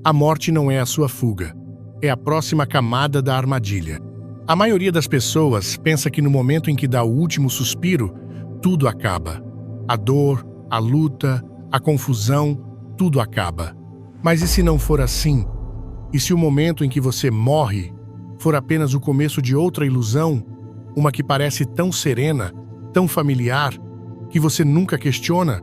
A morte não é a sua fuga, é a próxima camada da armadilha. A maioria das pessoas pensa que no momento em que dá o último suspiro, tudo acaba. A dor, a luta, a confusão, tudo acaba. Mas e se não for assim? E se o momento em que você morre for apenas o começo de outra ilusão, uma que parece tão serena, tão familiar, que você nunca questiona?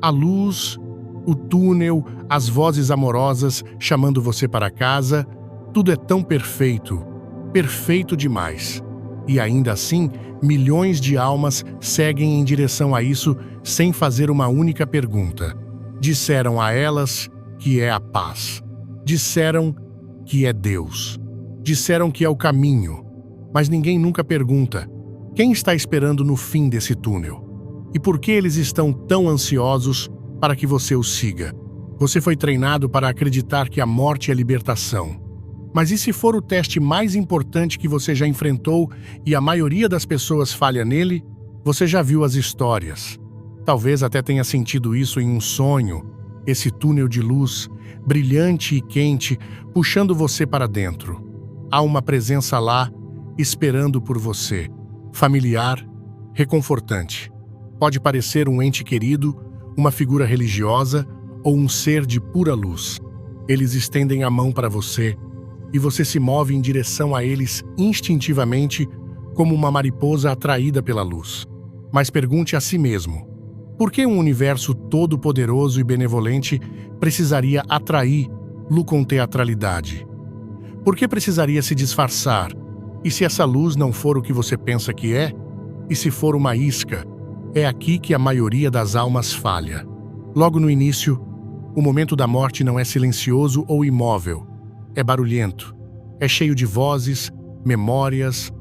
A luz, o túnel, as vozes amorosas chamando você para casa, tudo é tão perfeito, perfeito demais. E ainda assim, milhões de almas seguem em direção a isso sem fazer uma única pergunta. Disseram a elas que é a paz. Disseram que é Deus. Disseram que é o caminho. Mas ninguém nunca pergunta: quem está esperando no fim desse túnel? E por que eles estão tão ansiosos para que você os siga? Você foi treinado para acreditar que a morte é libertação. Mas e se for o teste mais importante que você já enfrentou e a maioria das pessoas falha nele? Você já viu as histórias. Talvez até tenha sentido isso em um sonho, esse túnel de luz, brilhante e quente, puxando você para dentro. Há uma presença lá, esperando por você. Familiar, reconfortante. Pode parecer um ente querido, uma figura religiosa ou um ser de pura luz. Eles estendem a mão para você e você se move em direção a eles instintivamente, como uma mariposa atraída pela luz. Mas pergunte a si mesmo: por que um universo todo-poderoso e benevolente precisaria atraí-lo com teatralidade? Por que precisaria se disfarçar? E se essa luz não for o que você pensa que é? E se for uma isca? É aqui que a maioria das almas falha. Logo no início, o momento da morte não é silencioso ou imóvel. É barulhento. É cheio de vozes, memórias,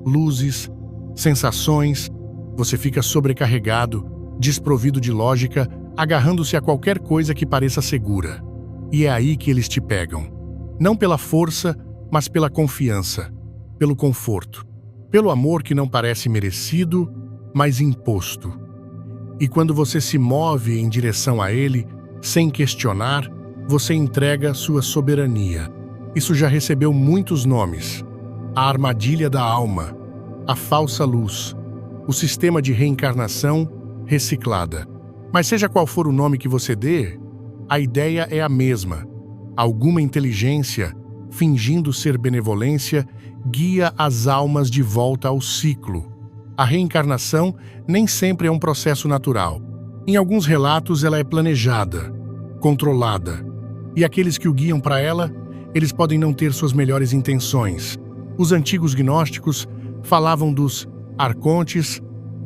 luzes, sensações. Você fica sobrecarregado, desprovido de lógica, agarrando-se a qualquer coisa que pareça segura. E é aí que eles te pegam. Não pela força, mas pela confiança, pelo conforto, pelo amor que não parece merecido, mas imposto. E quando você se move em direção a ele, sem questionar, você entrega sua soberania. Isso já recebeu muitos nomes: a armadilha da alma, a falsa luz, o sistema de reencarnação reciclada. Mas seja qual for o nome que você dê, a ideia é a mesma. Alguma inteligência, fingindo ser benevolência, guia as almas de volta ao ciclo. A reencarnação nem sempre é um processo natural. Em alguns relatos ela é planejada, controlada. E aqueles que o guiam para ela, eles podem não ter suas melhores intenções. Os antigos gnósticos falavam dos arcontes,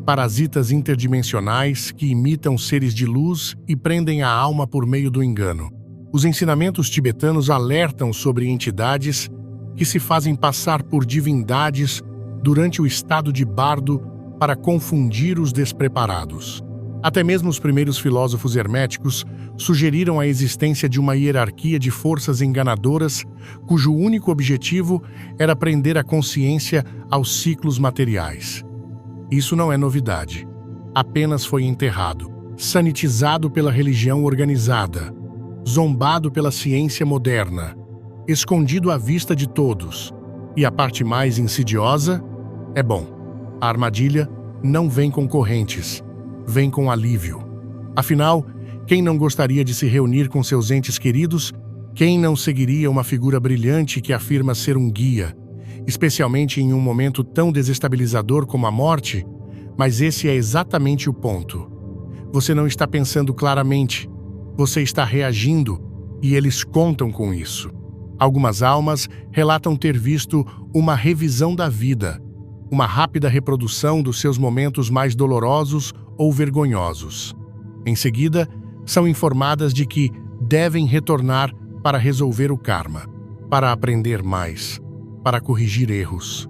parasitas interdimensionais que imitam seres de luz e prendem a alma por meio do engano. Os ensinamentos tibetanos alertam sobre entidades que se fazem passar por divindades durante o estado de bardo para confundir os despreparados. Até mesmo os primeiros filósofos herméticos sugeriram a existência de uma hierarquia de forças enganadoras cujo único objetivo era prender a consciência aos ciclos materiais. Isso não é novidade. Apenas foi enterrado, sanitizado pela religião organizada, zombado pela ciência moderna, escondido à vista de todos. E a parte mais insidiosa é bom. A armadilha não vem com correntes, vem com alívio. Afinal, quem não gostaria de se reunir com seus entes queridos? Quem não seguiria uma figura brilhante que afirma ser um guia, especialmente em um momento tão desestabilizador como a morte? Mas esse é exatamente o ponto. Você não está pensando claramente, você está reagindo, e eles contam com isso. Algumas almas relatam ter visto uma revisão da vida, uma rápida reprodução dos seus momentos mais dolorosos ou vergonhosos. Em seguida, são informadas de que devem retornar para resolver o karma, para aprender mais, para corrigir erros.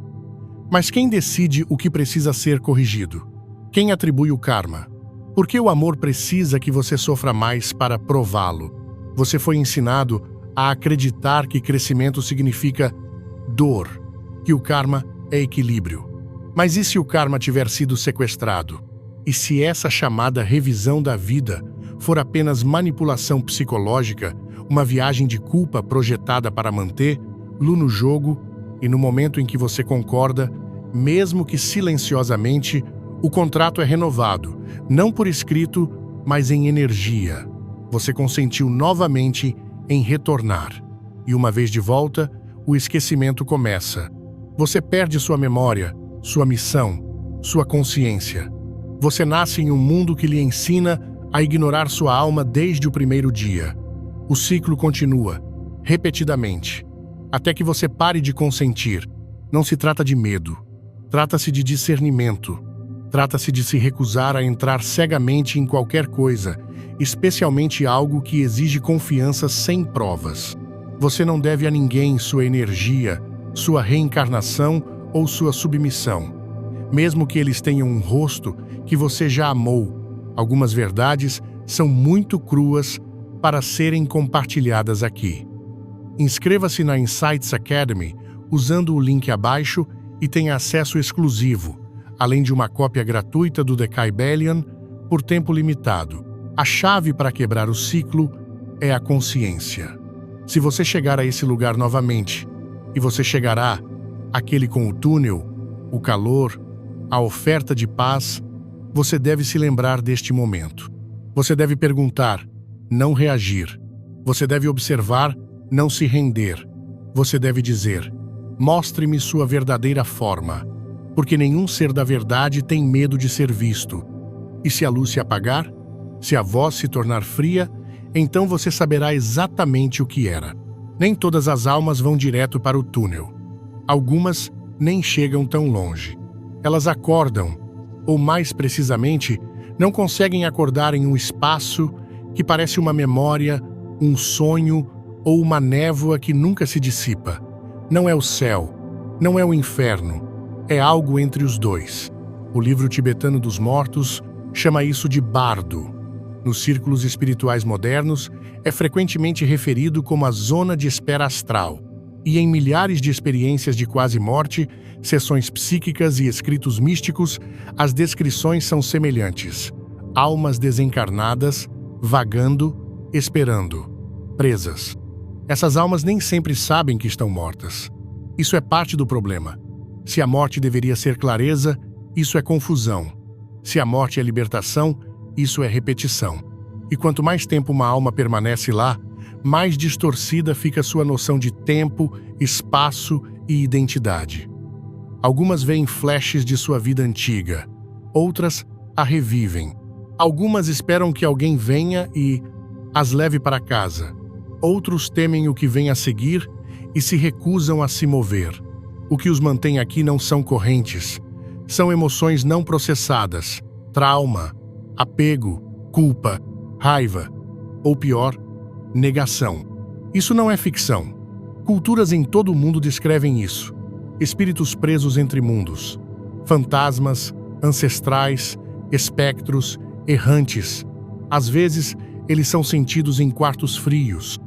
Mas quem decide o que precisa ser corrigido? Quem atribui o karma? Por que o amor precisa que você sofra mais para prová-lo? Você foi ensinado a acreditar que crescimento significa dor, que o karma é equilíbrio. Mas e se o karma tiver sido sequestrado? E se essa chamada revisão da vida for apenas manipulação psicológica, uma viagem de culpa projetada para manter-lo no jogo, e no momento em que você concorda, mesmo que silenciosamente, o contrato é renovado, não por escrito, mas em energia. Você consentiu novamente em retornar. E uma vez de volta, o esquecimento começa. Você perde sua memória, sua missão, sua consciência. Você nasce em um mundo que lhe ensina a ignorar sua alma desde o primeiro dia. O ciclo continua, repetidamente, até que você pare de consentir. Não se trata de medo. Trata-se de discernimento. Trata-se de se recusar a entrar cegamente em qualquer coisa, especialmente algo que exige confiança sem provas. Você não deve a ninguém sua energia, sua reencarnação ou sua submissão. Mesmo que eles tenham um rosto que você já amou, algumas verdades são muito cruas para serem compartilhadas aqui. Inscreva-se na Insights Academy usando o link abaixo e tenha acesso exclusivo, além de uma cópia gratuita do The Kybalion por tempo limitado. A chave para quebrar o ciclo é a consciência. Se você chegar a esse lugar novamente, e você chegará, aquele com o túnel, o calor, a oferta de paz, você deve se lembrar deste momento. Você deve perguntar, não reagir. Você deve observar, não se render. Você deve dizer, mostre-me sua verdadeira forma, porque nenhum ser da verdade tem medo de ser visto. E se a luz se apagar, se a voz se tornar fria, então você saberá exatamente o que era. Nem todas as almas vão direto para o túnel. Algumas nem chegam tão longe. Elas acordam, ou mais precisamente, não conseguem acordar em um espaço que parece uma memória, um sonho ou uma névoa que nunca se dissipa. Não é o céu, não é o inferno, é algo entre os dois. O livro tibetano dos mortos chama isso de bardo. Nos círculos espirituais modernos, é frequentemente referido como a zona de espera astral. E em milhares de experiências de quase morte, sessões psíquicas e escritos místicos, as descrições são semelhantes. Almas desencarnadas, vagando, esperando, presas. Essas almas nem sempre sabem que estão mortas. Isso é parte do problema. Se a morte deveria ser clareza, isso é confusão. Se a morte é libertação, isso é repetição. E quanto mais tempo uma alma permanece lá, mais distorcida fica sua noção de tempo, espaço e identidade. Algumas veem flashes de sua vida antiga, outras a revivem. Algumas esperam que alguém venha e as leve para casa. Outros temem o que vem a seguir e se recusam a se mover. O que os mantém aqui não são correntes, são emoções não processadas, trauma, apego, culpa, raiva, ou pior, negação. Isso não é ficção. Culturas em todo o mundo descrevem isso. Espíritos presos entre mundos. Fantasmas, ancestrais, espectros, errantes. Às vezes, eles são sentidos em quartos frios.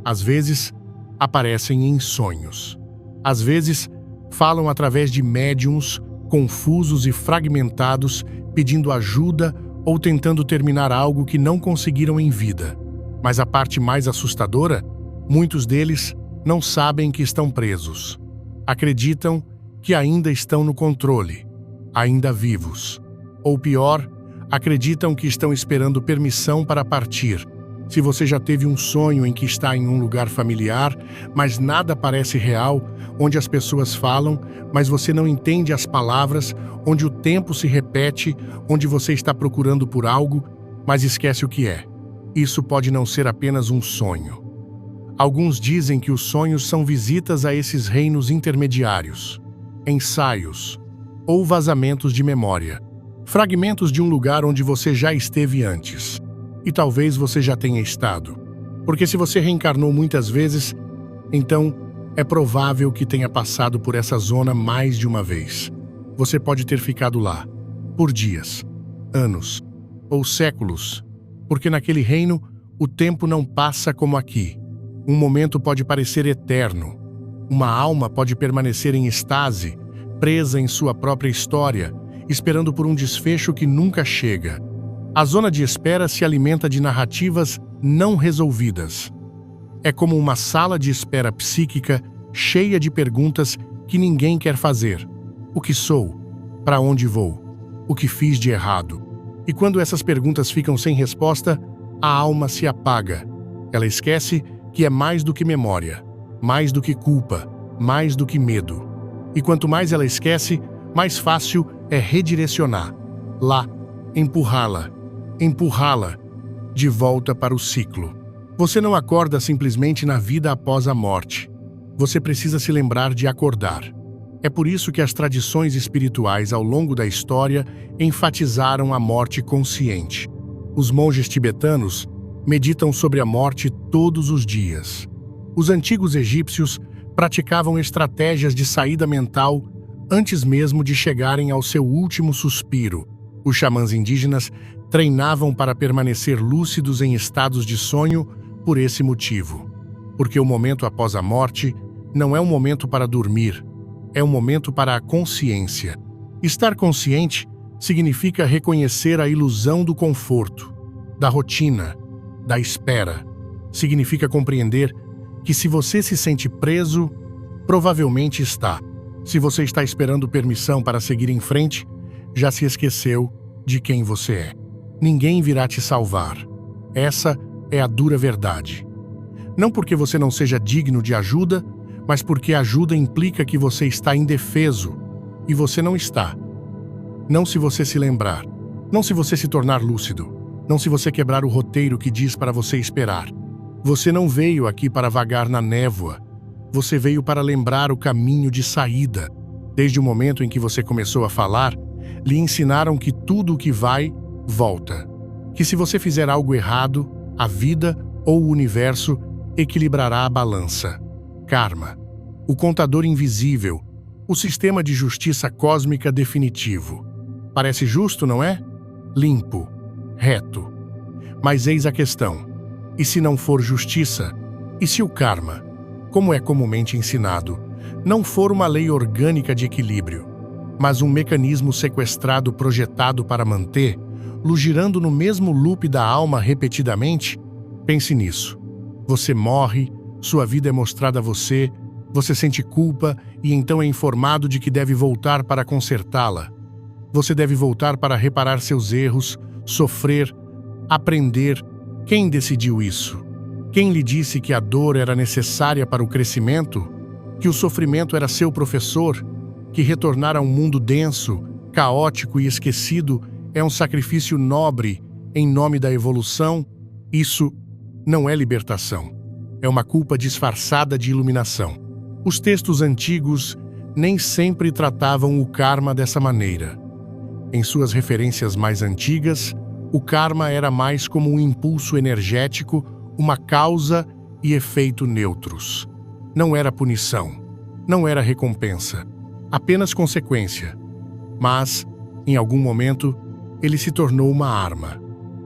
Às vezes, aparecem em sonhos. Às vezes, falam através de médiums confusos e fragmentados, pedindo ajuda ou tentando terminar algo que não conseguiram em vida. Mas a parte mais assustadora, muitos deles não sabem que estão presos. Acreditam que ainda estão no controle, ainda vivos. Ou pior, acreditam que estão esperando permissão para partir. Se você já teve um sonho em que está em um lugar familiar, mas nada parece real, onde as pessoas falam, mas você não entende as palavras, onde o tempo se repete, onde você está procurando por algo, mas esquece o que é. Isso pode não ser apenas um sonho. Alguns dizem que os sonhos são visitas a esses reinos intermediários, ensaios ou vazamentos de memória, fragmentos de um lugar onde você já esteve antes. E talvez você já tenha estado. Porque se você reencarnou muitas vezes, então é provável que tenha passado por essa zona mais de uma vez. Você pode ter ficado lá, por dias, anos ou séculos, porque naquele reino o tempo não passa como aqui. Um momento pode parecer eterno. Uma alma pode permanecer em estase, presa em sua própria história, esperando por um desfecho que nunca chega. A zona de espera se alimenta de narrativas não resolvidas. É como uma sala de espera psíquica cheia de perguntas que ninguém quer fazer. O que sou? Para onde vou? O que fiz de errado? E quando essas perguntas ficam sem resposta, a alma se apaga. Ela esquece que é mais do que memória, mais do que culpa, mais do que medo. E quanto mais ela esquece, mais fácil é redirecionar. Lá, empurrá-la de volta para o ciclo. Você não acorda simplesmente na vida após a morte. Você precisa se lembrar de acordar. É por isso que as tradições espirituais ao longo da história enfatizaram a morte consciente. Os monges tibetanos meditam sobre a morte todos os dias. Os antigos egípcios praticavam estratégias de saída mental antes mesmo de chegarem ao seu último suspiro. Os xamãs indígenas treinavam para permanecer lúcidos em estados de sonho por esse motivo. Porque o momento após a morte não é um momento para dormir, é um momento para a consciência. Estar consciente significa reconhecer a ilusão do conforto, da rotina, da espera. Significa compreender que se você se sente preso, provavelmente está. Se você está esperando permissão para seguir em frente, já se esqueceu de quem você é. Ninguém virá te salvar. Essa é a dura verdade. Não porque você não seja digno de ajuda, mas porque ajuda implica que você está indefeso, e você não está. Não se você se lembrar, não se você se tornar lúcido, não se você quebrar o roteiro que diz para você esperar. Você não veio aqui para vagar na névoa, você veio para lembrar o caminho de saída. Desde o momento em que você começou a falar, lhe ensinaram que tudo o que vai, volta. Que se você fizer algo errado, a vida ou o universo equilibrará a balança. Karma, o contador invisível, o sistema de justiça cósmica definitivo. Parece justo, não é? Limpo, reto. Mas eis a questão. E se não for justiça? E se o karma, como é comumente ensinado, não for uma lei orgânica de equilíbrio, mas um mecanismo sequestrado projetado para manter-lo girando no mesmo loop da alma repetidamente? Pense nisso. Você morre, sua vida é mostrada a você, você sente culpa e então é informado de que deve voltar para consertá-la. Você deve voltar para reparar seus erros, sofrer, aprender. Quem decidiu isso? Quem lhe disse que a dor era necessária para o crescimento? Que o sofrimento era seu professor? Que retornar a um mundo denso, caótico e esquecido é um sacrifício nobre em nome da evolução? Isso não é libertação. É uma culpa disfarçada de iluminação. Os textos antigos nem sempre tratavam o karma dessa maneira. Em suas referências mais antigas, o karma era mais como um impulso energético, uma causa e efeito neutros. Não era punição, não era recompensa, apenas consequência. Mas, em algum momento, ele se tornou uma arma.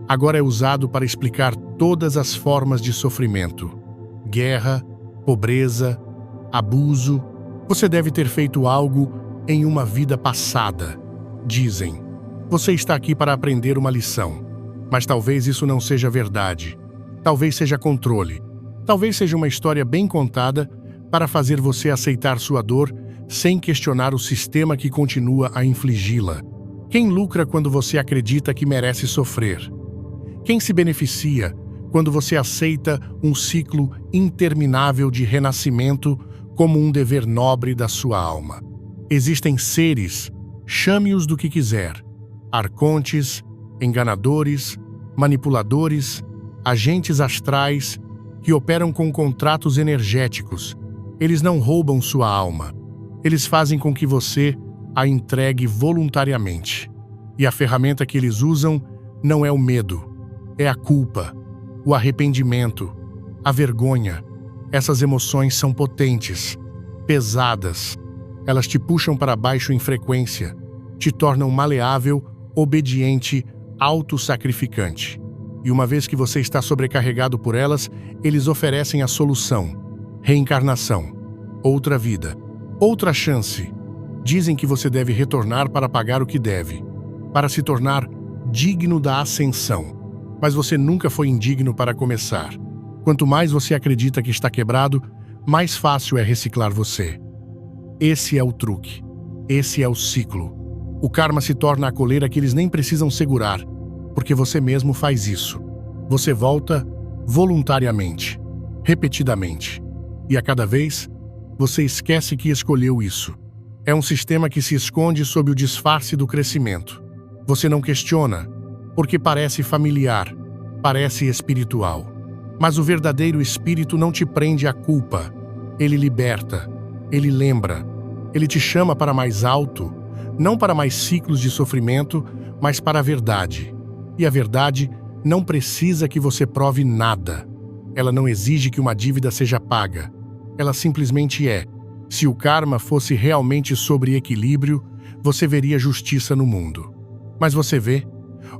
Agora é usado para explicar todas as formas de sofrimento. Guerra, pobreza, abuso. Você deve ter feito algo em uma vida passada. Dizem, você está aqui para aprender uma lição. Mas talvez isso não seja verdade. Talvez seja controle. Talvez seja uma história bem contada para fazer você aceitar sua dor sem questionar o sistema que continua a infligi-la. Quem lucra quando você acredita que merece sofrer? Quem se beneficia quando você aceita um ciclo interminável de renascimento como um dever nobre da sua alma? Existem seres, chame-os do que quiser, arcontes, enganadores, manipuladores, agentes astrais que operam com contratos energéticos. Eles não roubam sua alma. Eles fazem com que você a entregue voluntariamente. E a ferramenta que eles usam não é o medo, é a culpa, o arrependimento, a vergonha. Essas emoções são potentes, pesadas. Elas te puxam para baixo em frequência, te tornam maleável, obediente, autossacrificante. E uma vez que você está sobrecarregado por elas, eles oferecem a solução: reencarnação, outra vida, outra chance. Dizem que você deve retornar para pagar o que deve, para se tornar digno da ascensão. Mas você nunca foi indigno para começar. Quanto mais você acredita que está quebrado, mais fácil é reciclar você. Esse é o truque. Esse é o ciclo. O karma se torna a coleira que eles nem precisam segurar, porque você mesmo faz isso. Você volta voluntariamente, repetidamente. E a cada vez, você esquece que escolheu isso. É um sistema que se esconde sob o disfarce do crescimento. Você não questiona, porque parece familiar, parece espiritual. Mas o verdadeiro espírito não te prende à culpa. Ele liberta, ele lembra, ele te chama para mais alto, não para mais ciclos de sofrimento, mas para a verdade. E a verdade não precisa que você prove nada. Ela não exige que uma dívida seja paga. Ela simplesmente é. Se o karma fosse realmente sobre equilíbrio, você veria justiça no mundo. Mas você vê?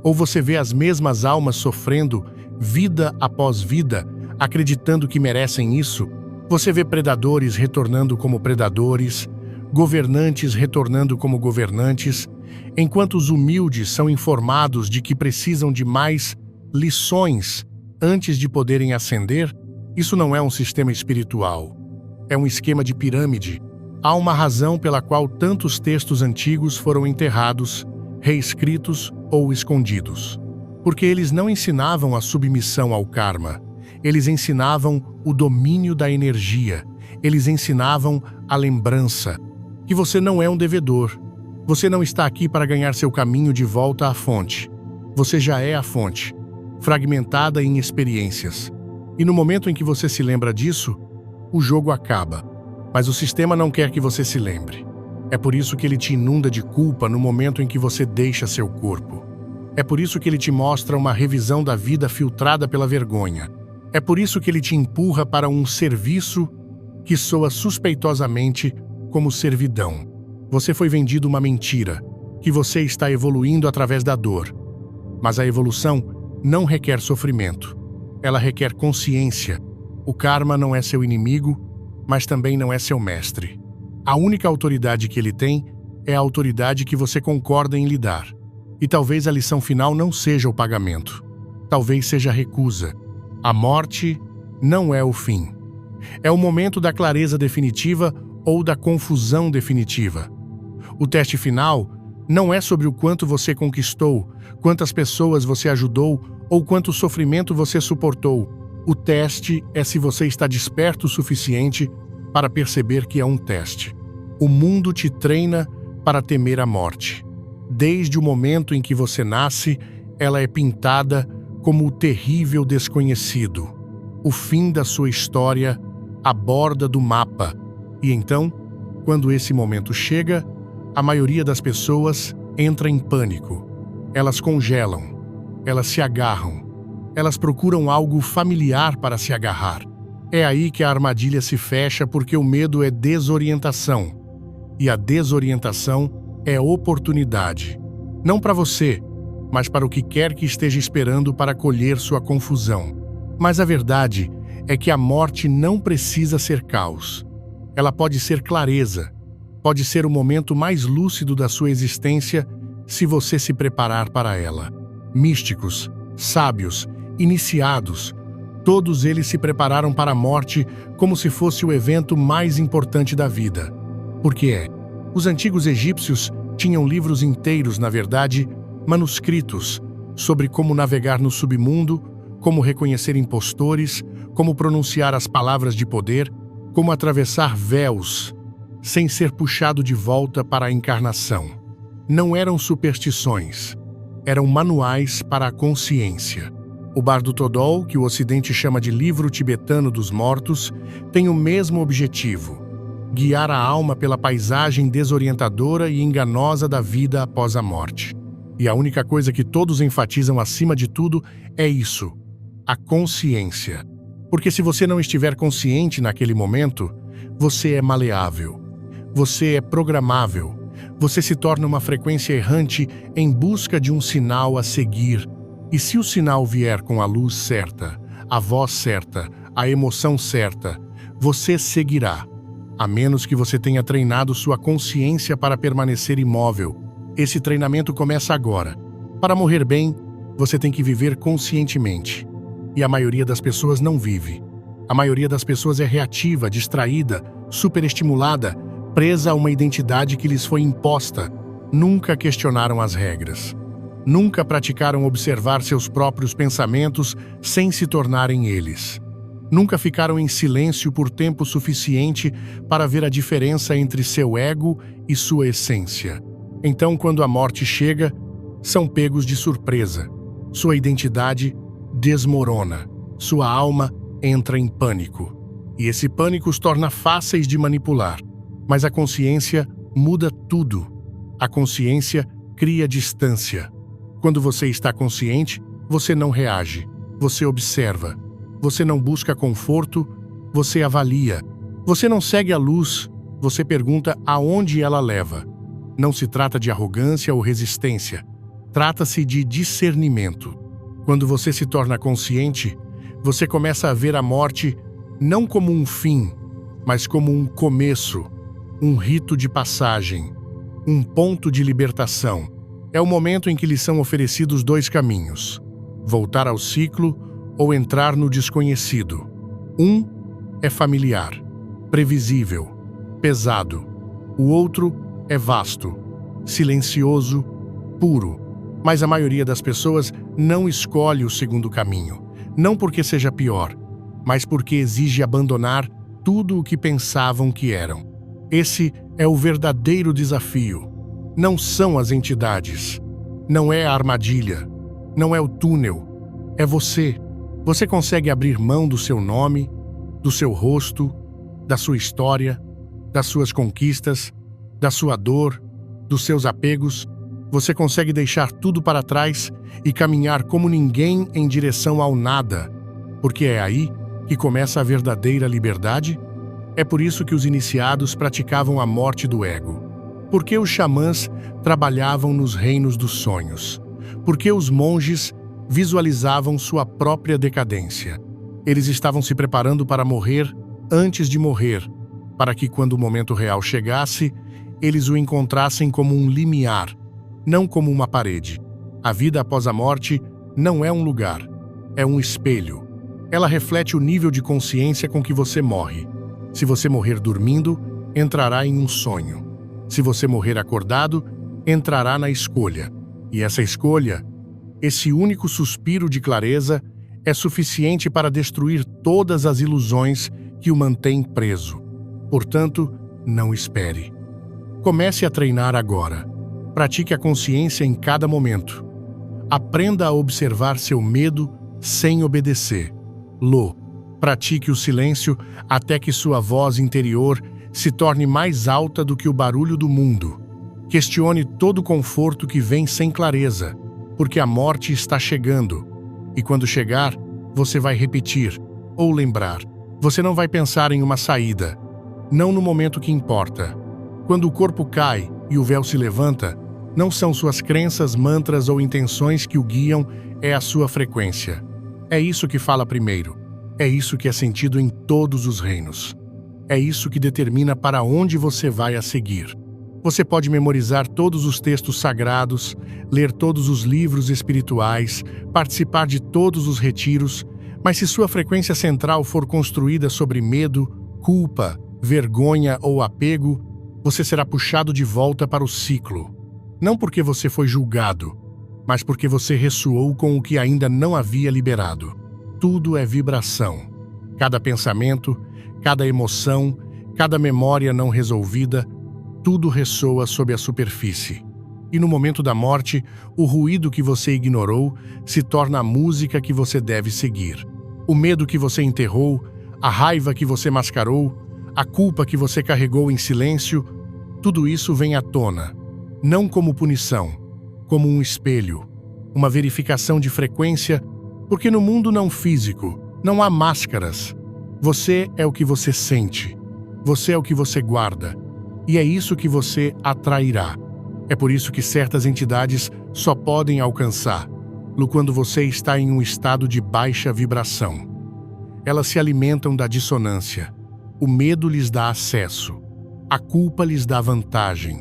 Ou você vê as mesmas almas sofrendo, vida após vida, acreditando que merecem isso? Você vê predadores retornando como predadores, governantes retornando como governantes, enquanto os humildes são informados de que precisam de mais lições antes de poderem ascender? Isso não é um sistema espiritual. É um esquema de pirâmide. Há uma razão pela qual tantos textos antigos foram enterrados, reescritos ou escondidos. Porque eles não ensinavam a submissão ao karma. Eles ensinavam o domínio da energia. Eles ensinavam a lembrança. Que você não é um devedor. Você não está aqui para ganhar seu caminho de volta à fonte. Você já é a fonte, fragmentada em experiências. E no momento em que você se lembra disso, o jogo acaba. Mas o sistema não quer que você se lembre. É por isso que ele te inunda de culpa no momento em que você deixa seu corpo. É por isso que ele te mostra uma revisão da vida filtrada pela vergonha. É por isso que ele te empurra para um serviço que soa suspeitosamente como servidão. Você foi vendido uma mentira, que você está evoluindo através da dor. Mas a evolução não requer sofrimento. Ela requer consciência. O karma não é seu inimigo, mas também não é seu mestre. A única autoridade que ele tem é a autoridade que você concorda em lhe dar. E talvez a lição final não seja o pagamento. Talvez seja a recusa. A morte não é o fim. É o momento da clareza definitiva ou da confusão definitiva. O teste final não é sobre o quanto você conquistou, quantas pessoas você ajudou ou quanto sofrimento você suportou. O teste é se você está desperto o suficiente para perceber que é um teste. O mundo te treina para temer a morte. Desde o momento em que você nasce, ela é pintada como o terrível desconhecido. O fim da sua história, a borda do mapa. E então, quando esse momento chega, a maioria das pessoas entra em pânico. Elas congelam, elas se agarram, elas procuram algo familiar para se agarrar. É aí que a armadilha se fecha porque o medo é desorientação. E a desorientação é oportunidade. Não para você, mas para o que quer que esteja esperando para colher sua confusão. Mas a verdade é que a morte não precisa ser caos. Ela pode ser clareza, pode ser o momento mais lúcido da sua existência se você se preparar para ela. Místicos, sábios, iniciados, todos eles se prepararam para a morte como se fosse o evento mais importante da vida. Porque os antigos egípcios tinham livros inteiros, na verdade, manuscritos, sobre como navegar no submundo, como reconhecer impostores, como pronunciar as palavras de poder, como atravessar véus, sem ser puxado de volta para a encarnação. Não eram superstições, eram manuais para a consciência. O Bardo Todol, que o Ocidente chama de livro tibetano dos mortos, tem o mesmo objetivo: guiar a alma pela paisagem desorientadora e enganosa da vida após a morte. E a única coisa que todos enfatizam acima de tudo é isso: a consciência. Porque se você não estiver consciente naquele momento, você é maleável. Você é programável. Você se torna uma frequência errante em busca de um sinal a seguir. E se o sinal vier com a luz certa, a voz certa, a emoção certa, você seguirá. a menos que você tenha treinado sua consciência para permanecer imóvel. Esse treinamento começa agora. Para morrer bem, você tem que viver conscientemente. E a maioria das pessoas não vive. A maioria das pessoas é reativa, distraída, superestimulada, presa a uma identidade que lhes foi imposta. Nunca questionaram as regras. Nunca praticaram observar seus próprios pensamentos sem se tornarem eles. Nunca ficaram em silêncio por tempo suficiente para ver a diferença entre seu ego e sua essência. Então, quando a morte chega, são pegos de surpresa. Sua identidade desmorona. Sua alma entra em pânico. E esse pânico os torna fáceis de manipular. Mas a consciência muda tudo. A consciência cria distância. Quando você está consciente, você não reage. Você observa. Você não busca conforto, você avalia. Você não segue a luz, você pergunta aonde ela leva. Não se trata de arrogância ou resistência. Trata-se de discernimento. Quando você se torna consciente, você começa a ver a morte não como um fim, mas como um começo, um rito de passagem, um ponto de libertação. É o momento em que lhes são oferecidos dois caminhos: voltar ao ciclo ou entrar no desconhecido. Um é familiar, previsível, pesado. O outro é vasto, silencioso, puro. Mas a maioria das pessoas não escolhe o segundo caminho. Não porque seja pior, mas porque exige abandonar tudo o que pensavam que eram. Esse é o verdadeiro desafio. Não são as entidades. Não é a armadilha. Não é o túnel. É você. Você consegue abrir mão do seu nome, do seu rosto, da sua história, das suas conquistas, da sua dor, dos seus apegos. Você consegue deixar tudo para trás e caminhar como ninguém em direção ao nada, porque é aí que começa a verdadeira liberdade? É por isso que os iniciados praticavam a morte do ego. Porque os xamãs trabalhavam nos reinos dos sonhos. Porque os monges visualizavam sua própria decadência. Eles estavam se preparando para morrer antes de morrer, para que quando o momento real chegasse, eles o encontrassem como um limiar, não como uma parede. A vida após a morte não é um lugar, é um espelho. Ela reflete o nível de consciência com que você morre. Se você morrer dormindo, entrará em um sonho. Se você morrer acordado, entrará na escolha. E essa escolha, esse único suspiro de clareza, é suficiente para destruir todas as ilusões que o mantêm preso. Portanto, não espere. Comece a treinar agora. Pratique a consciência em cada momento. Aprenda a observar seu medo sem obedecer. Pratique o silêncio até que sua voz interior se torne mais alta do que o barulho do mundo. Questione todo o conforto que vem sem clareza, porque a morte está chegando. E quando chegar, você vai repetir ou lembrar. Você não vai pensar em uma saída, não no momento que importa. Quando o corpo cai e o véu se levanta, não são suas crenças, mantras ou intenções que o guiam, é a sua frequência. É isso que fala primeiro. É isso que é sentido em todos os reinos. É isso que determina para onde você vai a seguir. Você pode memorizar todos os textos sagrados, ler todos os livros espirituais, participar de todos os retiros, mas se sua frequência central for construída sobre medo, culpa, vergonha ou apego, você será puxado de volta para o ciclo. Não porque você foi julgado, mas porque você ressoou com o que ainda não havia liberado. Tudo é vibração. Cada pensamento, cada emoção, cada memória não resolvida, tudo ressoa sob a superfície. E no momento da morte, o ruído que você ignorou se torna a música que você deve seguir. O medo que você enterrou, a raiva que você mascarou, a culpa que você carregou em silêncio, tudo isso vem à tona, não como punição, como um espelho, uma verificação de frequência, porque no mundo não físico não há máscaras. Você é o que você sente, você é o que você guarda, e é isso que você atrairá. É por isso que certas entidades só podem alcançá-lo quando você está em um estado de baixa vibração. Elas se alimentam da dissonância. O medo lhes dá acesso. A culpa lhes dá vantagem.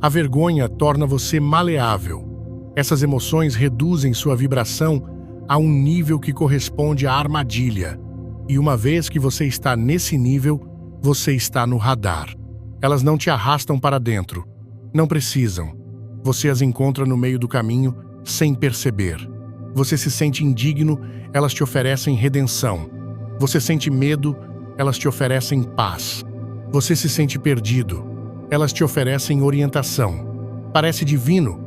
A vergonha torna você maleável. Essas emoções reduzem sua vibração a um nível que corresponde à armadilha. E uma vez que você está nesse nível, você está no radar. Elas não te arrastam para dentro. Não precisam. Você as encontra no meio do caminho, sem perceber. Você se sente indigno, elas te oferecem redenção. Você sente medo, elas te oferecem paz. Você se sente perdido, elas te oferecem orientação. Parece divino,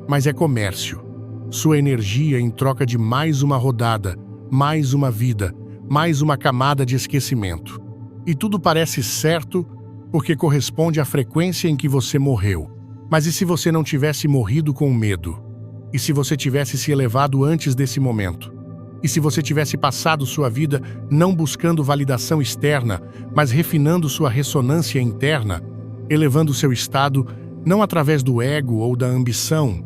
mas é comércio. Sua energia em troca de mais uma rodada, mais uma vida, mais uma camada de esquecimento. E tudo parece certo porque corresponde à frequência em que você morreu. Mas e se você não tivesse morrido com medo? E se você tivesse se elevado antes desse momento? E se você tivesse passado sua vida não buscando validação externa, mas refinando sua ressonância interna, elevando seu estado não através do ego ou da ambição,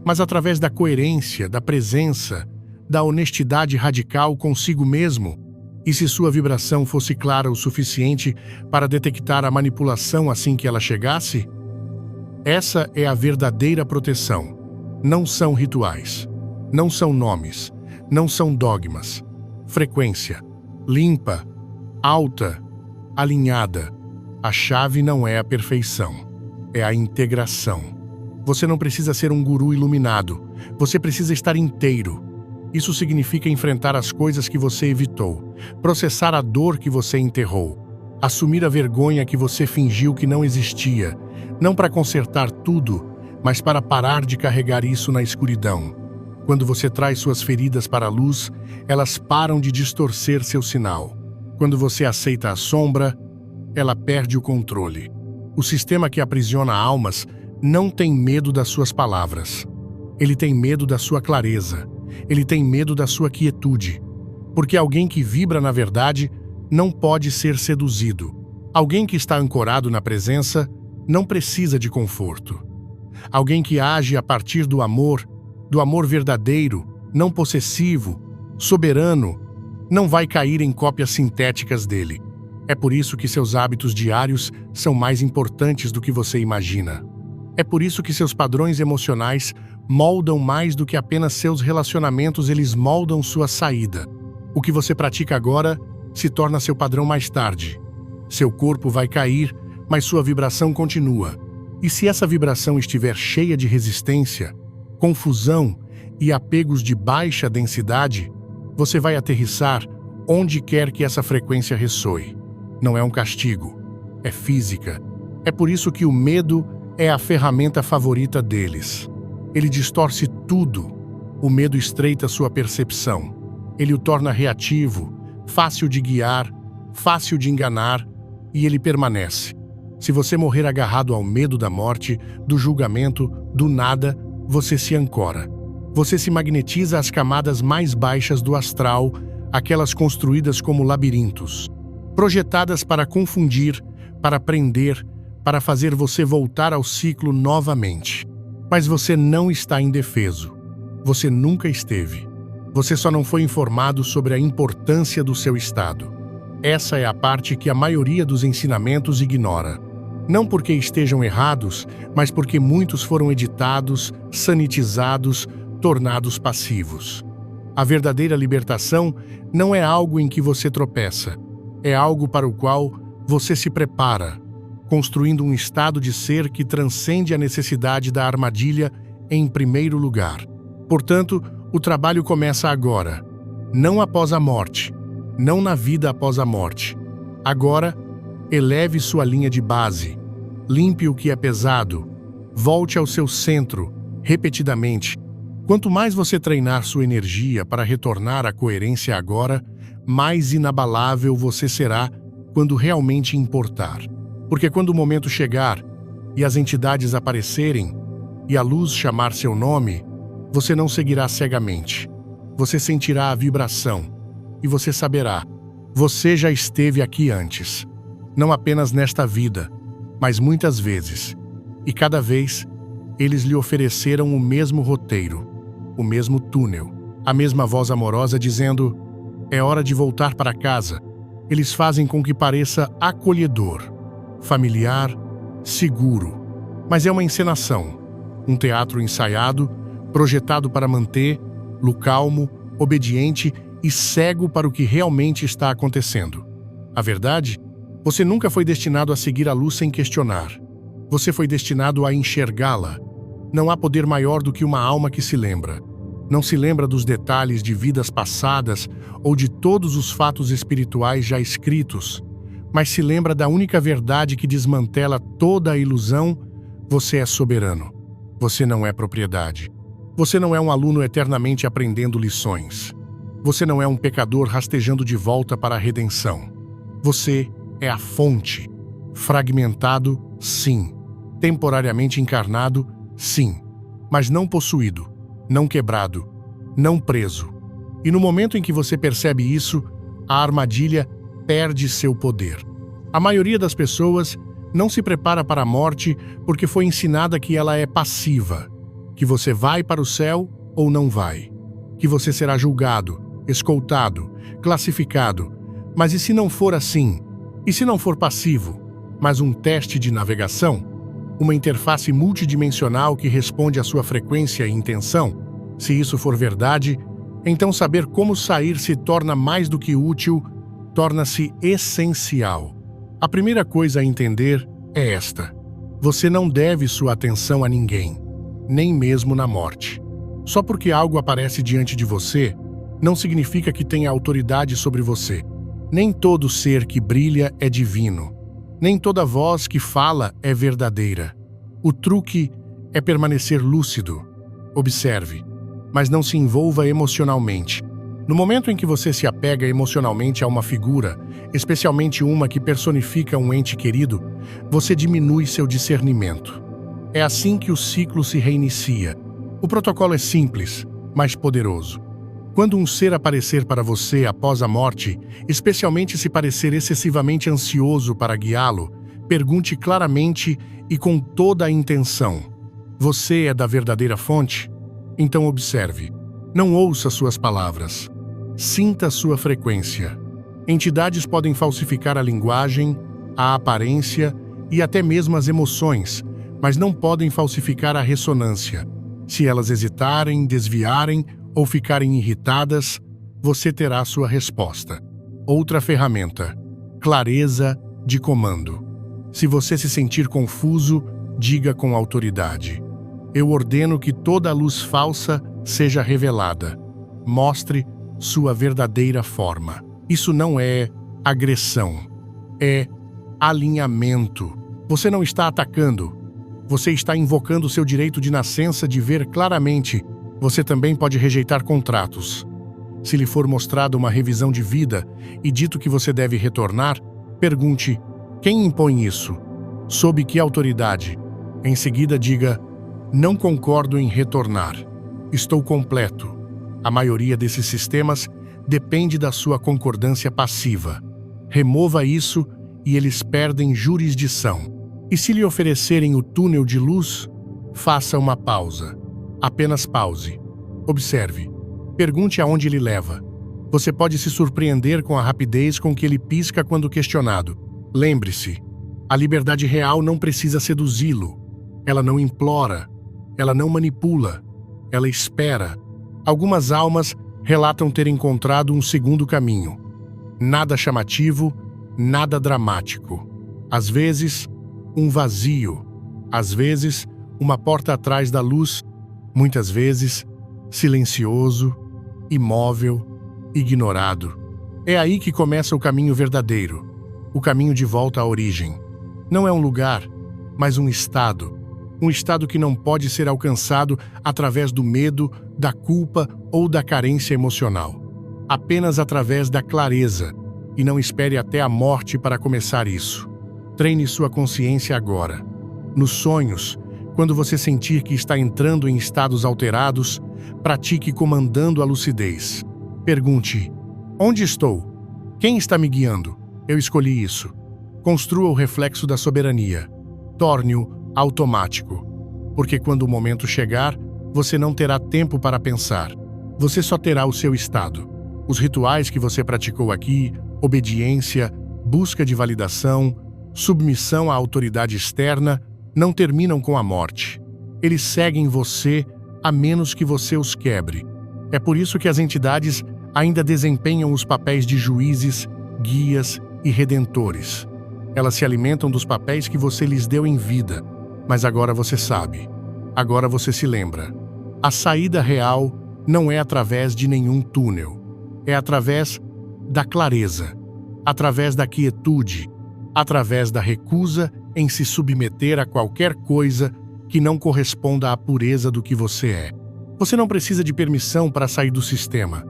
mas através da coerência, da presença, da honestidade radical consigo mesmo? E se sua vibração fosse clara o suficiente para detectar a manipulação assim que ela chegasse? Essa é a verdadeira proteção. Não são rituais, não são nomes, não são dogmas. Frequência, limpa, alta, alinhada. A chave não é a perfeição, é a integração. Você não precisa ser um guru iluminado, você precisa estar inteiro. Isso significa enfrentar as coisas que você evitou, processar a dor que você enterrou, assumir a vergonha que você fingiu que não existia, não para consertar tudo, mas para parar de carregar isso na escuridão. Quando você traz suas feridas para a luz, elas param de distorcer seu sinal. Quando você aceita a sombra, ela perde o controle. O sistema que aprisiona almas não tem medo das suas palavras. Ele tem medo da sua clareza. Ele tem medo da sua quietude. Porque alguém que vibra na verdade não pode ser seduzido. Alguém que está ancorado na presença não precisa de conforto. Alguém que age a partir do amor verdadeiro, não possessivo, soberano, não vai cair em cópias sintéticas dele. É por isso que seus hábitos diários são mais importantes do que você imagina. É por isso que seus padrões emocionais moldam mais do que apenas seus relacionamentos, eles moldam sua saída. O que você pratica agora se torna seu padrão mais tarde. Seu corpo vai cair, mas sua vibração continua. E se essa vibração estiver cheia de resistência, confusão e apegos de baixa densidade, você vai aterrissar onde quer que essa frequência ressoe. Não é um castigo, é física. É por isso que o medo é a ferramenta favorita deles. Ele distorce tudo. O medo estreita sua percepção. Ele o torna reativo, fácil de guiar, fácil de enganar, e ele permanece. Se você morrer agarrado ao medo da morte, do julgamento, do nada, você se ancora. Você se magnetiza às camadas mais baixas do astral, aquelas construídas como labirintos, projetadas para confundir, para prender, para fazer você voltar ao ciclo novamente. Mas você não está indefeso. Você nunca esteve. Você só não foi informado sobre a importância do seu estado. Essa é a parte que a maioria dos ensinamentos ignora. Não porque estejam errados, mas porque muitos foram editados, sanitizados, tornados passivos. A verdadeira libertação não é algo em que você tropeça. É algo para o qual você se prepara, construindo um estado de ser que transcende a necessidade da armadilha em primeiro lugar. Portanto, o trabalho começa agora, não após a morte, não na vida após a morte. Agora, eleve sua linha de base, limpe o que é pesado, volte ao seu centro, repetidamente. Quanto mais você treinar sua energia para retornar à coerência agora, mais inabalável você será quando realmente importar. Porque quando o momento chegar e as entidades aparecerem e a luz chamar seu nome, você não seguirá cegamente. Você sentirá a vibração e você saberá. Você já esteve aqui antes. Não apenas nesta vida, mas muitas vezes. E cada vez, eles lhe ofereceram o mesmo roteiro, o mesmo túnel, a mesma voz amorosa dizendo: é hora de voltar para casa. Eles fazem com que pareça acolhedor, familiar, seguro. Mas é uma encenação, um teatro ensaiado, projetado para manter-lo calmo, obediente e cego para o que realmente está acontecendo. A verdade? Você nunca foi destinado a seguir a luz sem questionar. Você foi destinado a enxergá-la. Não há poder maior do que uma alma que se lembra. Não se lembra dos detalhes de vidas passadas ou de todos os fatos espirituais já escritos, mas se lembra da única verdade que desmantela toda a ilusão: você é soberano. Você não é propriedade. Você não é um aluno eternamente aprendendo lições. Você não é um pecador rastejando de volta para a redenção. Você é a fonte. Fragmentado, sim. Temporariamente encarnado, sim. Mas não possuído, não quebrado, não preso. E no momento em que você percebe isso, a armadilha perde seu poder. A maioria das pessoas não se prepara para a morte porque foi ensinada que ela é passiva, que você vai para o céu ou não vai, que você será julgado, escoltado, classificado. Mas e se não for assim? E se não for passivo, mas um teste de navegação? Uma interface multidimensional que responde à sua frequência e intenção? Se isso for verdade, então saber como sair se torna mais do que útil, torna-se essencial. A primeira coisa a entender é esta: você não deve sua atenção a ninguém, nem mesmo na morte. Só porque algo aparece diante de você, não significa que tenha autoridade sobre você. Nem todo ser que brilha é divino. Nem toda voz que fala é verdadeira. O truque é permanecer lúcido. Observe, mas não se envolva emocionalmente. No momento em que você se apega emocionalmente a uma figura, especialmente uma que personifica um ente querido, você diminui seu discernimento. É assim que o ciclo se reinicia. O protocolo é simples, mas poderoso. Quando um ser aparecer para você após a morte, especialmente se parecer excessivamente ansioso para guiá-lo, pergunte claramente e com toda a intenção: você é da verdadeira fonte? Então observe. Não ouça suas palavras. Sinta sua frequência. Entidades podem falsificar a linguagem, a aparência e até mesmo as emoções, mas não podem falsificar a ressonância. Se elas hesitarem, desviarem ou ficarem irritadas, você terá sua resposta. Outra ferramenta: clareza de comando. Se você se sentir confuso, diga com autoridade: eu ordeno que toda a luz falsa seja revelada. Mostre sua verdadeira forma. Isso não é agressão, é alinhamento. Você não está atacando. Você está invocando seu direito de nascença de ver claramente. Você também pode rejeitar contratos. Se lhe for mostrada uma revisão de vida e dito que você deve retornar, pergunte: quem impõe isso? Sob que autoridade? Em seguida diga: não concordo em retornar. Estou completo. A maioria desses sistemas depende da sua concordância passiva. Remova isso e eles perdem jurisdição. E se lhe oferecerem o túnel de luz, faça uma pausa. Apenas pause. Observe. Pergunte aonde ele leva. Você pode se surpreender com a rapidez com que ele pisca quando questionado. Lembre-se, a liberdade real não precisa seduzi-lo. Ela não implora. Ela não manipula. Ela espera. Algumas almas relatam ter encontrado um segundo caminho. Nada chamativo, nada dramático. Às vezes, um vazio. Às vezes, uma porta atrás da luz. Muitas vezes, silencioso, imóvel, ignorado. É aí que começa o caminho verdadeiro, o caminho de volta à origem. Não é um lugar, mas um estado que não pode ser alcançado através do medo, da culpa ou da carência emocional. Apenas através da clareza, e não espere até a morte para começar isso. Treine sua consciência agora. Nos sonhos, quando você sentir que está entrando em estados alterados, pratique comandando a lucidez. Pergunte: onde estou? Quem está me guiando? Eu escolhi isso. Construa o reflexo da soberania. Torne-o automático. Porque quando o momento chegar, você não terá tempo para pensar. Você só terá o seu estado. Os rituais que você praticou aqui, obediência, busca de validação, submissão à autoridade externa, não terminam com a morte. Eles seguem você a menos que você os quebre. É por isso que as entidades ainda desempenham os papéis de juízes, guias e redentores. Elas se alimentam dos papéis que você lhes deu em vida, mas agora você sabe. Agora você se lembra. A saída real não é através de nenhum túnel. É através da clareza, através da quietude, através da recusa em se submeter a qualquer coisa que não corresponda à pureza do que você é. Você não precisa de permissão para sair do sistema.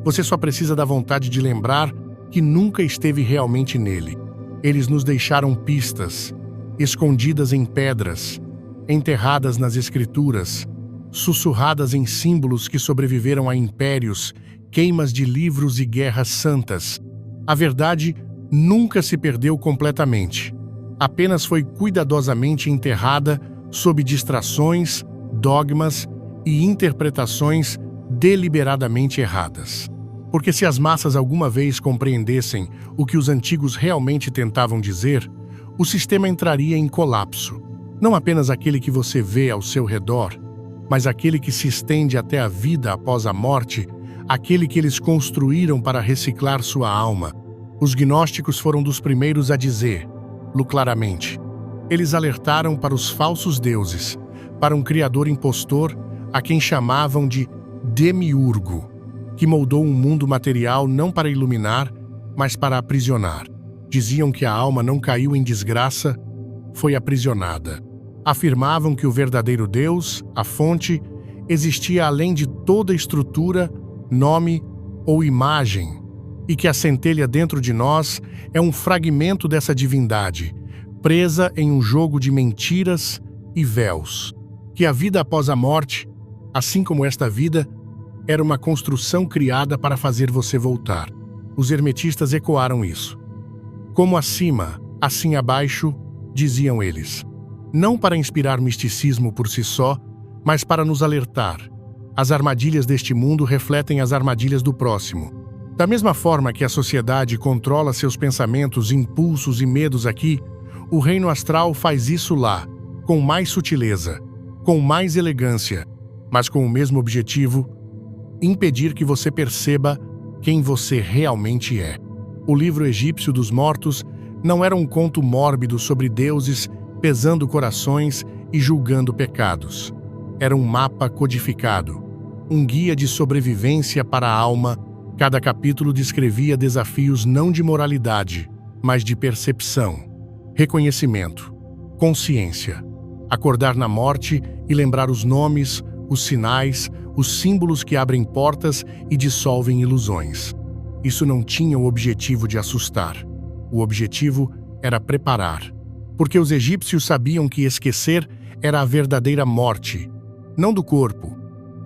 Você só precisa da vontade de lembrar que nunca esteve realmente nele. Eles nos deixaram pistas, escondidas em pedras, enterradas nas escrituras, sussurradas em símbolos que sobreviveram a impérios, queimas de livros e guerras santas. A verdade nunca se perdeu completamente. Apenas foi cuidadosamente enterrada sob distrações, dogmas e interpretações deliberadamente erradas. Porque se as massas alguma vez compreendessem o que os antigos realmente tentavam dizer, o sistema entraria em colapso. Não apenas aquele que você vê ao seu redor, mas aquele que se estende até a vida após a morte, aquele que eles construíram para reciclar sua alma. Os gnósticos foram dos primeiros a dizer-lo claramente. Eles alertaram para os falsos deuses, para um criador impostor a quem chamavam de demiurgo, que moldou um mundo material não para iluminar, mas para aprisionar. Diziam que a alma não caiu em desgraça, foi aprisionada. Afirmavam que o verdadeiro Deus, a fonte, existia além de toda estrutura, nome ou imagem, e que a centelha dentro de nós é um fragmento dessa divindade, presa em um jogo de mentiras e véus. Que a vida após a morte, assim como esta vida, era uma construção criada para fazer você voltar. Os hermetistas ecoaram isso. Como acima, assim abaixo, diziam eles. Não para inspirar misticismo por si só, mas para nos alertar. As armadilhas deste mundo refletem as armadilhas do próximo. Da mesma forma que a sociedade controla seus pensamentos, impulsos e medos aqui, o reino astral faz isso lá, com mais sutileza, com mais elegância, mas com o mesmo objetivo: impedir que você perceba quem você realmente é. O livro egípcio dos mortos não era um conto mórbido sobre deuses pesando corações e julgando pecados. Era um mapa codificado, um guia de sobrevivência para a alma. Cada capítulo descrevia desafios não de moralidade, mas de percepção, reconhecimento, consciência, acordar na morte e lembrar os nomes, os sinais, os símbolos que abrem portas e dissolvem ilusões. Isso não tinha o objetivo de assustar. O objetivo era preparar. Porque os egípcios sabiam que esquecer era a verdadeira morte, não do corpo,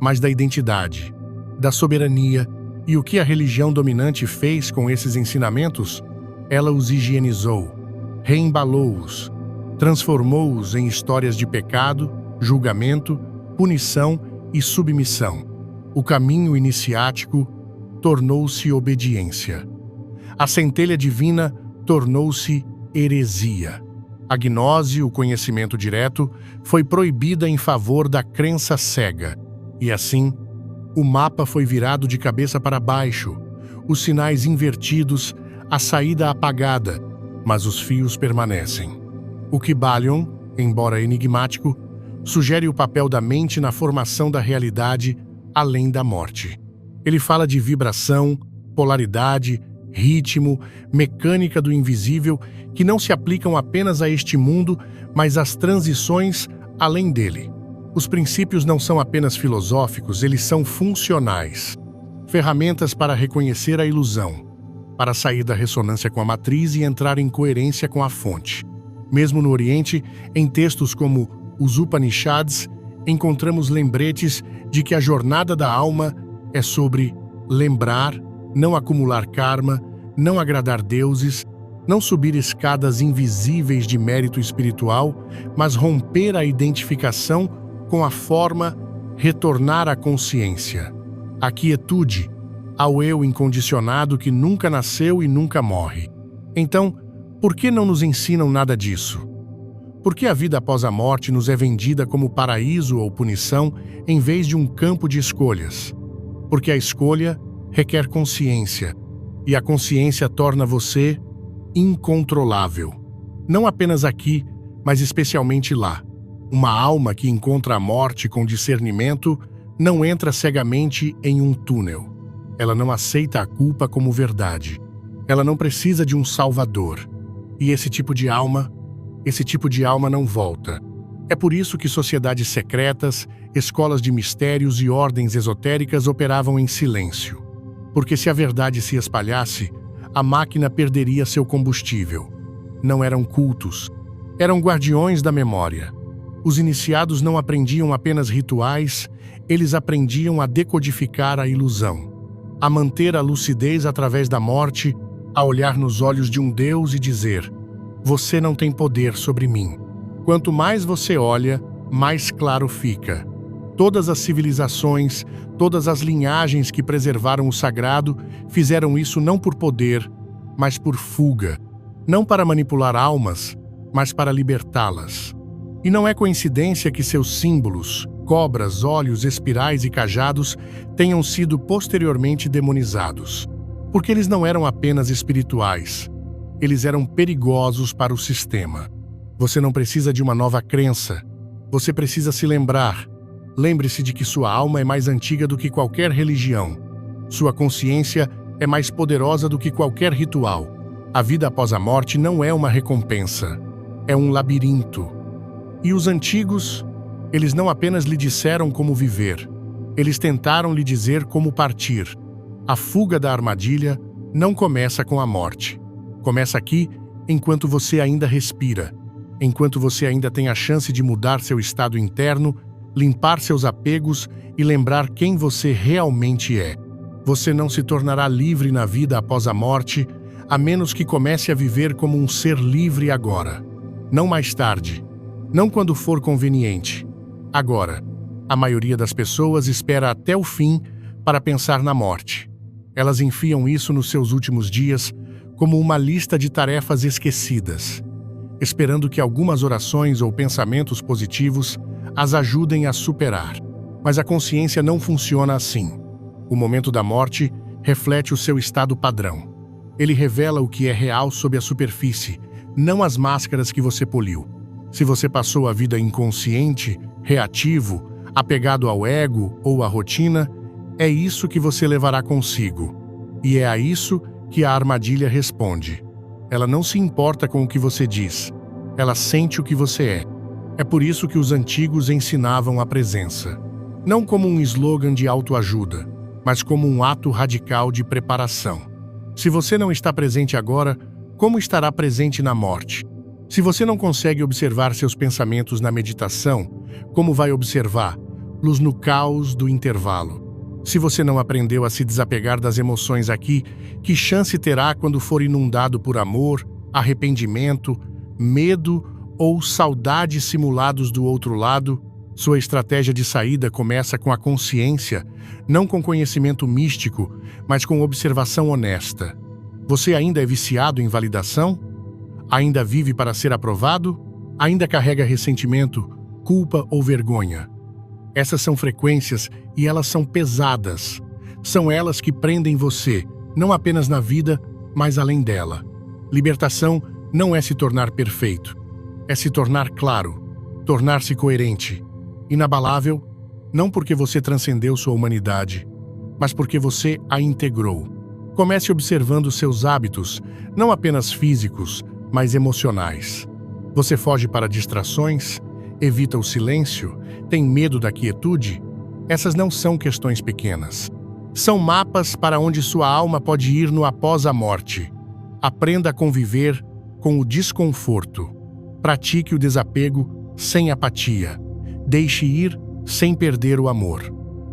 mas da identidade, da soberania. E o que a religião dominante fez com esses ensinamentos? Ela os higienizou, reembalou-os, transformou-os em histórias de pecado, julgamento, punição e submissão. O caminho iniciático tornou-se obediência. A centelha divina tornou-se heresia. A gnose, o conhecimento direto, foi proibida em favor da crença cega. E assim, o mapa foi virado de cabeça para baixo, os sinais invertidos, a saída apagada, mas os fios permanecem. O Kybalion, embora enigmático, sugere o papel da mente na formação da realidade além da morte. Ele fala de vibração, polaridade, ritmo, mecânica do invisível que não se aplicam apenas a este mundo, mas às transições além dele. Os princípios não são apenas filosóficos, eles são funcionais. Ferramentas para reconhecer a ilusão, para sair da ressonância com a matriz e entrar em coerência com a fonte. Mesmo no Oriente, em textos como os Upanishads, encontramos lembretes de que a jornada da alma é sobre lembrar, não acumular karma, não agradar deuses, não subir escadas invisíveis de mérito espiritual, mas romper a identificação com a forma, retornar à consciência. A quietude, ao eu incondicionado que nunca nasceu e nunca morre. Então, por que não nos ensinam nada disso? Por que a vida após a morte nos é vendida como paraíso ou punição em vez de um campo de escolhas? Porque a escolha requer consciência, e a consciência torna você incontrolável. Não apenas aqui, mas especialmente lá. Uma alma que encontra a morte com discernimento não entra cegamente em um túnel. Ela não aceita a culpa como verdade. Ela não precisa de um salvador. E esse tipo de alma não volta. É por isso que sociedades secretas, escolas de mistérios e ordens esotéricas operavam em silêncio. Porque se a verdade se espalhasse, a máquina perderia seu combustível. Não eram cultos, eram guardiões da memória. Os iniciados não aprendiam apenas rituais, eles aprendiam a decodificar a ilusão, a manter a lucidez através da morte, a olhar nos olhos de um Deus e dizer: você não tem poder sobre mim. Quanto mais você olha, mais claro fica. Todas as civilizações, todas as linhagens que preservaram o sagrado fizeram isso não por poder, mas por fuga. Não para manipular almas, mas para libertá-las. E não é coincidência que seus símbolos, cobras, olhos, espirais e cajados, tenham sido posteriormente demonizados. Porque eles não eram apenas espirituais. Eles eram perigosos para o sistema. Você não precisa de uma nova crença. Você precisa se lembrar. Lembre-se de que sua alma é mais antiga do que qualquer religião. Sua consciência é mais poderosa do que qualquer ritual. A vida após a morte não é uma recompensa. É um labirinto. E os antigos, eles não apenas lhe disseram como viver. Eles tentaram lhe dizer como partir. A fuga da armadilha não começa com a morte. Começa aqui, enquanto você ainda respira, enquanto você ainda tem a chance de mudar seu estado interno, limpar seus apegos e lembrar quem você realmente é. Você não se tornará livre na vida após a morte, a menos que comece a viver como um ser livre agora. Não mais tarde. Não quando for conveniente. Agora. A maioria das pessoas espera até o fim para pensar na morte. Elas enfiam isso nos seus últimos dias como uma lista de tarefas esquecidas, esperando que algumas orações ou pensamentos positivos as ajudem a superar. Mas a consciência não funciona assim. O momento da morte reflete o seu estado padrão. Ele revela o que é real sob a superfície, não as máscaras que você poliu. Se você passou a vida inconsciente, reativo, apegado ao ego ou à rotina, é isso que você levará consigo. E é a isso que a armadilha responde. Ela não se importa com o que você diz. Ela sente o que você é. É por isso que os antigos ensinavam a presença. Não como um slogan de autoajuda, mas como um ato radical de preparação. Se você não está presente agora, como estará presente na morte? Se você não consegue observar seus pensamentos na meditação, como vai observá-los no caos do intervalo? Se você não aprendeu a se desapegar das emoções aqui, que chance terá quando for inundado por amor, arrependimento, medo ou saudade simulados do outro lado? Sua estratégia de saída começa com a consciência, não com conhecimento místico, mas com observação honesta. Você ainda é viciado em validação? Ainda vive para ser aprovado? Ainda carrega ressentimento, culpa ou vergonha? Essas são frequências e elas são pesadas. São elas que prendem você, não apenas na vida, mas além dela. Libertação não é se tornar perfeito. É se tornar claro, tornar-se coerente, inabalável, não porque você transcendeu sua humanidade, mas porque você a integrou. Comece observando seus hábitos, não apenas físicos, mas emocionais. Você foge para distrações? Evita o silêncio? Tem medo da quietude? Essas não são questões pequenas. São mapas para onde sua alma pode ir no após a morte. Aprenda a conviver com o desconforto. Pratique o desapego sem apatia. Deixe ir sem perder o amor.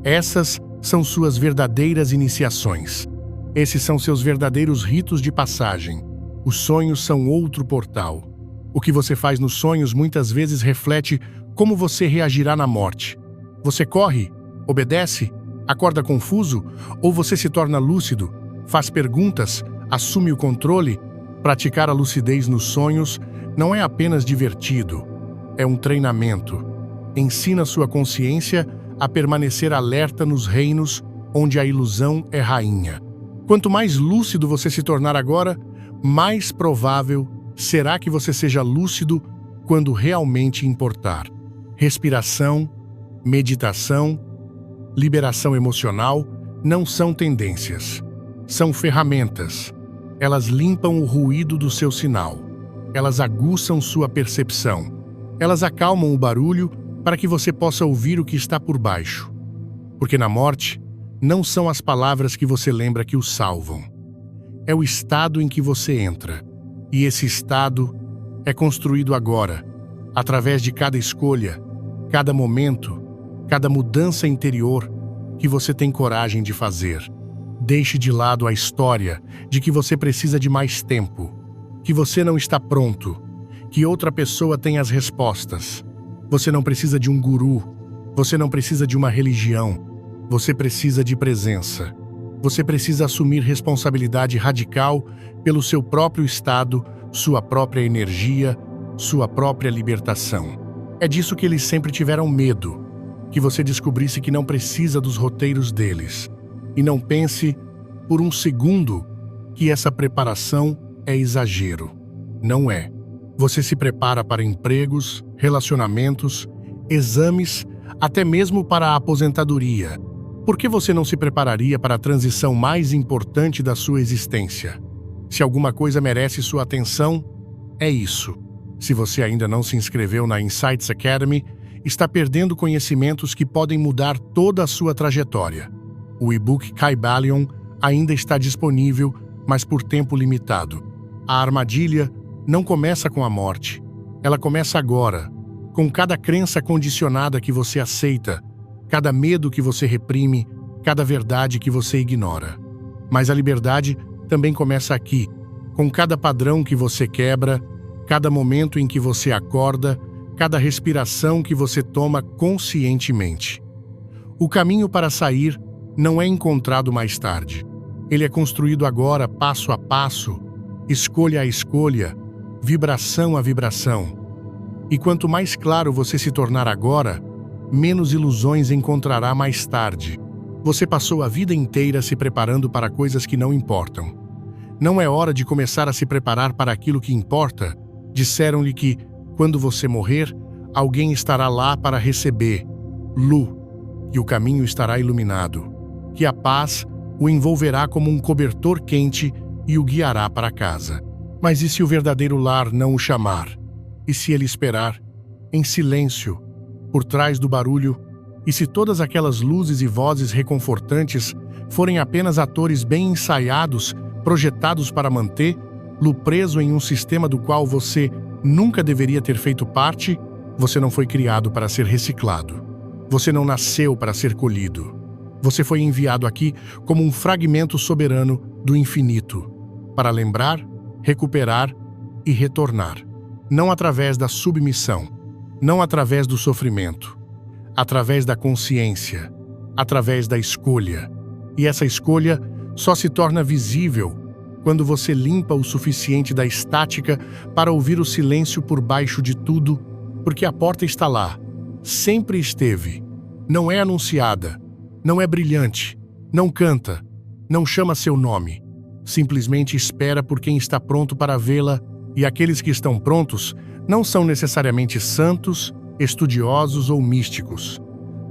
Essas são suas verdadeiras iniciações. Esses são seus verdadeiros ritos de passagem. Os sonhos são outro portal. O que você faz nos sonhos muitas vezes reflete como você reagirá na morte. Você corre, obedece Acorda confuso ou você se torna lúcido, faz perguntas, assume o controle? Praticar a lucidez nos sonhos não é apenas divertido, é um treinamento. Ensina sua consciência a permanecer alerta nos reinos onde a ilusão é rainha. Quanto mais lúcido você se tornar agora, mais provável será que você seja lúcido quando realmente importar. Respiração, meditação, liberação emocional não são tendências, são ferramentas. Elas limpam o ruído do seu sinal. Elas aguçam sua percepção. Elas acalmam o barulho para que você possa ouvir o que está por baixo. Porque na morte, não são as palavras que você lembra que o salvam. É o estado em que você entra. E esse estado é construído agora, através de cada escolha, cada momento, cada mudança interior que você tem coragem de fazer. Deixe de lado a história de que você precisa de mais tempo, que você não está pronto, que outra pessoa tem as respostas. Você não precisa de um guru, você não precisa de uma religião, você precisa de presença. Você precisa assumir responsabilidade radical pelo seu próprio estado, sua própria energia, sua própria libertação. É disso que eles sempre tiveram medo, que você descobrisse que não precisa dos roteiros deles. E não pense, por um segundo, que essa preparação é exagero. Não é. Você se prepara para empregos, relacionamentos, exames, até mesmo para a aposentadoria. Por que você não se prepararia para a transição mais importante da sua existência? Se alguma coisa merece sua atenção, é isso. Se você ainda não se inscreveu na Insights Academy, está perdendo conhecimentos que podem mudar toda a sua trajetória. O e-book Kybalion ainda está disponível, mas por tempo limitado. A armadilha não começa com a morte. Ela começa agora, com cada crença condicionada que você aceita, cada medo que você reprime, cada verdade que você ignora. Mas a liberdade também começa aqui, com cada padrão que você quebra, cada momento em que você acorda, cada respiração que você toma conscientemente. O caminho para sair não é encontrado mais tarde. Ele é construído agora, passo a passo, escolha a escolha, vibração a vibração. E quanto mais claro você se tornar agora, menos ilusões encontrará mais tarde. Você passou a vida inteira se preparando para coisas que não importam. Não é hora de começar a se preparar para aquilo que importa? Disseram-lhe que, quando você morrer, alguém estará lá para receber Lu, e o caminho estará iluminado, que a paz o envolverá como um cobertor quente e o guiará para casa. Mas e se o verdadeiro lar não o chamar? E se ele esperar, em silêncio, por trás do barulho? E se todas aquelas luzes e vozes reconfortantes forem apenas atores bem ensaiados, projetados para manter Lu preso em um sistema do qual você nunca deveria ter feito parte? Você não foi criado para ser reciclado. Você não nasceu para ser colhido. Você foi enviado aqui como um fragmento soberano do infinito, para lembrar, recuperar e retornar. Não através da submissão, não através do sofrimento, através da consciência, através da escolha. E essa escolha só se torna visível quando você limpa o suficiente da estática para ouvir o silêncio por baixo de tudo, porque a porta está lá, sempre esteve. Não é anunciada, não é brilhante, não canta, não chama seu nome. Simplesmente espera por quem está pronto para vê-la, e aqueles que estão prontos não são necessariamente santos, estudiosos ou místicos.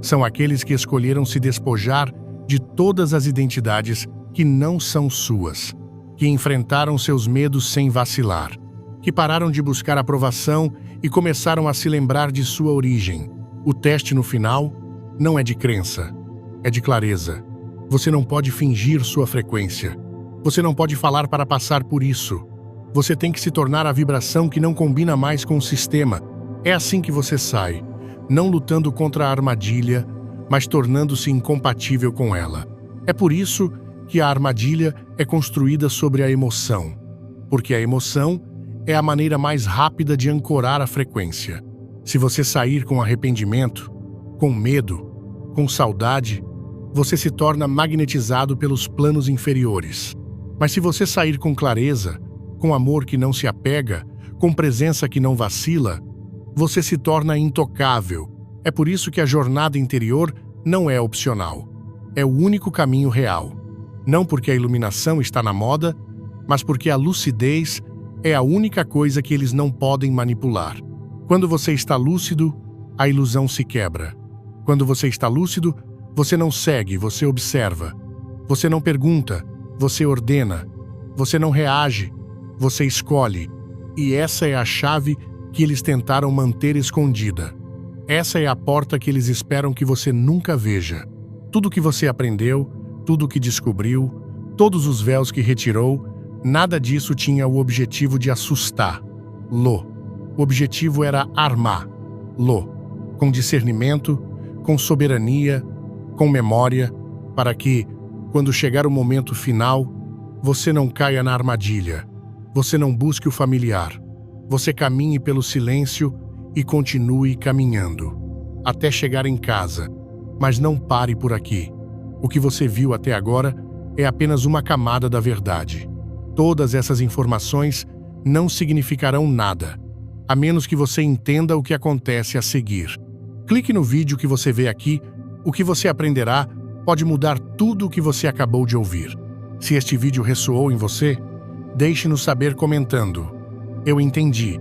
São aqueles que escolheram se despojar de todas as identidades que não são suas, que enfrentaram seus medos sem vacilar, que pararam de buscar aprovação e começaram a se lembrar de sua origem. O teste no final não é de crença, é de clareza. Você não pode fingir sua frequência. Você não pode falar para passar por isso. Você tem que se tornar a vibração que não combina mais com o sistema. É assim que você sai, não lutando contra a armadilha, mas tornando-se incompatível com ela. É por isso que a armadilha é construída sobre a emoção, porque a emoção é a maneira mais rápida de ancorar a frequência. Se você sair com arrependimento, com medo, com saudade, você se torna magnetizado pelos planos inferiores. Mas se você sair com clareza, com amor que não se apega, com presença que não vacila, você se torna intocável. É por isso que a jornada interior não é opcional. É o único caminho real. Não porque a iluminação está na moda, mas porque a lucidez é a única coisa que eles não podem manipular. Quando você está lúcido, a ilusão se quebra. Quando você está lúcido, você não segue, você observa. Você não pergunta, você ordena. Você não reage, você escolhe. E essa é a chave que eles tentaram manter escondida. Essa é a porta que eles esperam que você nunca veja. Tudo que você aprendeu, tudo que descobriu, todos os véus que retirou, nada disso tinha o objetivo de assustar. Lo. O objetivo era armar. Lo. Com discernimento, com soberania, com memória, para que, quando chegar o momento final, você não caia na armadilha. Você não busque o familiar. Você caminhe pelo silêncio e continue caminhando, até chegar em casa. Mas não pare por aqui. O que você viu até agora é apenas uma camada da verdade. Todas essas informações não significarão nada, a menos que você entenda o que acontece a seguir. Clique no vídeo que você vê aqui. O que você aprenderá pode mudar tudo o que você acabou de ouvir. Se este vídeo ressoou em você, deixe-nos saber comentando. Eu entendi.